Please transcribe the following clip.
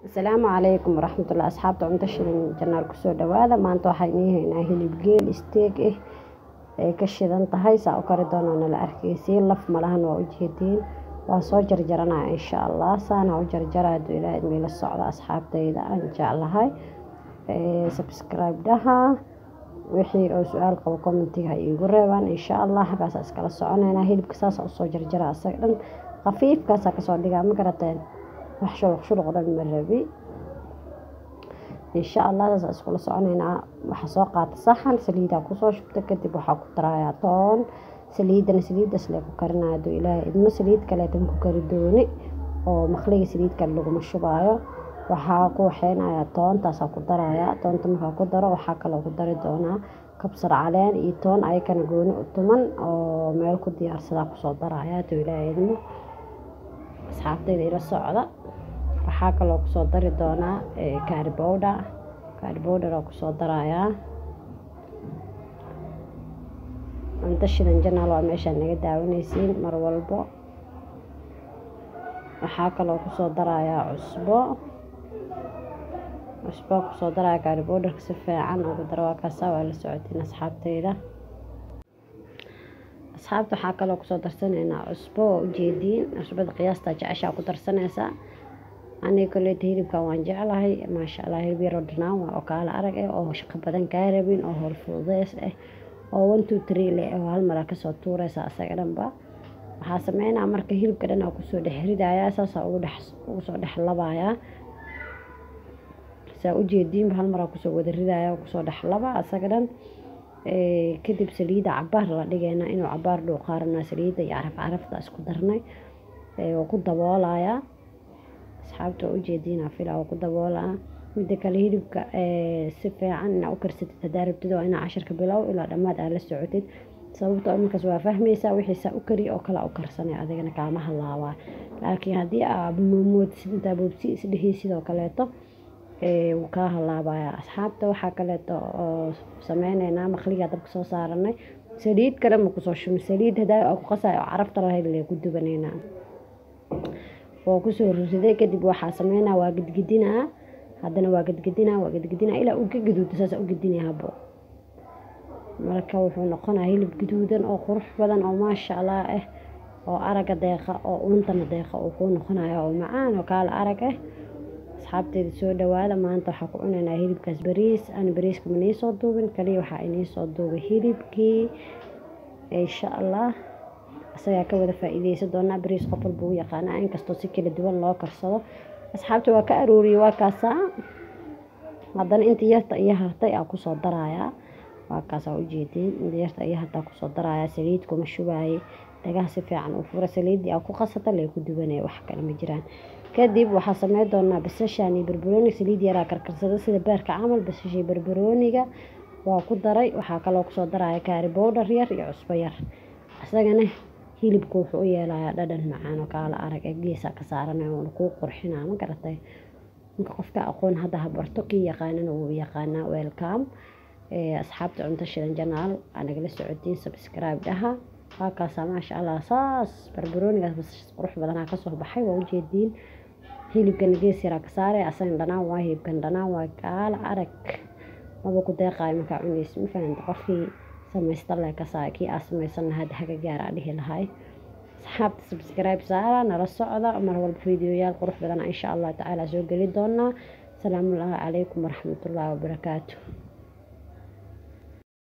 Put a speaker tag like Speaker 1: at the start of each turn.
Speaker 1: السلام عليكم ورحمة الله أصحابتي عمتشرين جنال كسو دوادا maanta waxaan iihaynaa hilib geel isteeg ka shidan tahay saa u kari doonana la arkaysiin laf malahan waa u jeedin waa soo jarjaranaa insha Allah saana u jarjaraa ilaahay meela socda asxaabtayda aan jeclahay subscribe daha wixii oo su'aal qabo commentiga iigu reebaan insha Allah halkaas iskala soconaynaa hilibka saas u soo jarjaraa asaga dhan khafiifkaas ka soo dhigaa ma garateen wax shul qodan ma rabi insha Allah saas iskula soconaynaa waxa soo qaata saxan saliida ku soo shubta kadib waxa ku darayaa toon saliidas la ku karinaado ilaahay idmo saliid kale tan ku kari dooni oo maqliga saliid kale lagu mashubaayo waxa ku waxeenaya toontaas ku darayaa toonta marka ku daro waxa kale ku dari doonaa kabsar caleen iyo toon ay kana gooni u tuman oo meel ku diyaarsada ku soo darayaa ilaahay idmo asxaabtayda ila socda waxa kale ku soo dari doonaa curry powder oo ku soo darayaa Cumtashireen janaal waa meesha naga daawanaysiin mar walbo waxa kale ku soo darayaa cusbo ku soo darayaa curry powder si fiican ugu daro waa ka soo la socotiin asxaabtayda asxaabta waxa kale ku soo darsanayna cusbo u jeedin cusbada qiyaasta jecesha ku darsanaysa aniga kale hilibka waan jeclahay ma sha Allah hilib yar oo dhanaan oo kala arag oo shaqo badan ka rabin oo hol fududeys oo 1 2 3 leh oo hal mar ka soo tuuraysa asaga dhanba waxa sameeynaa marka hilibka dhan ku soo dhexridaya saas ugu soo dhexlabaaya saa u jeedin hal mar ku soo wada ridaya ku soo dhexlaba asaga dhan kadib saliida cabaar la dhigayna inuu cabaar dhuu qaarna saliida iyo carafta isku darnay oo ku daboolaya asxaabta u jeedina filaa ku daboolaa mid kale hilibka si fiican u karsatid hadarabtid waa ina 10 bilow ilaa dhamaad aad la socotid sababtoo markaas waa fahmaysaa wixii sa u kari oo kala u karsanay adigana kaama halaawaa laakiin hadii aad mood sidoo boobsi isdhihii sidoo kaleeto uu ka halaabaya asxaabta waxa kaleeto oo sameeynayna maqliga dabka soo saaranay saliid kale ma ku soo shumay saliid hadaa ku qasayo carafta lahayd la ku dubanayna oo ku soo riday kadib waxa sameeynaa waa gidgidinaa hadana waa gidgidinaa ilaa uu ka gaduudo saas u gidinaa habo marka wuxuu noqonayaa hilib gaduudan oo qurux badan oo ma sha Allah oo araga deeqa oo untana deeqa oo ku noqonayaa oo macaan oo kala arag asxaabtayda soo dhawaada maanta waxa ku cunaynaa hilibkaas bariiska ma soo duubin kaliya waxa inii soo duubay hilibkii insha Allah asaga ka wada faa'iideysan doona bariis qof walba uu yaqaan in kasto si kala duwan loo karsado asxaabta waa ka aruuriyay waa kaasa haddana inta yarta iyo hartay aan ku soo darayaa waa kaasa u jeedin inta yarta iyo harta ku soo darayaa saliid kuma shubaay dhagaha si fiican u fura saliidii aan ku qasata la ku dubanay wax kale ma jiraan kadib waxa sameey doonaa basasha iyo barbarooni saliid yar karkarsada sida beerka camal basasha barbarooniga waa ku daray waxa kale oo ku soo darayaa curry powder yar iyo cusbo yar asagana hilibku wuxuu yeelayaa dhadhan macaan oo kala arag geesa ka saaranay oo ku qurxinaa ma garatay inka qofka aqoon hada habarto ki yaqaanan oo yaqaana welcome asxaabta Cumtashireen janaal anaga la socotiin subscribe daha halkaas ma sha Allah saas barbarooniga qurux badan ka soo baxay waa u jeedin hilibkan gees yar ka saaray asan dhanaan waa hilibkan dhanaan waa kala arag maba ku deeqay marka cunayso ma fahanto qofkii samaysta la ka saaki asmaysan hada haga gaar ah dhihi lahay asxaabta subscribe saara nala socda mar walba fiidiyoyaal qurux badan insha Allah taala soo gali doona salaamu alaykum warahmatullahi wabarakatuh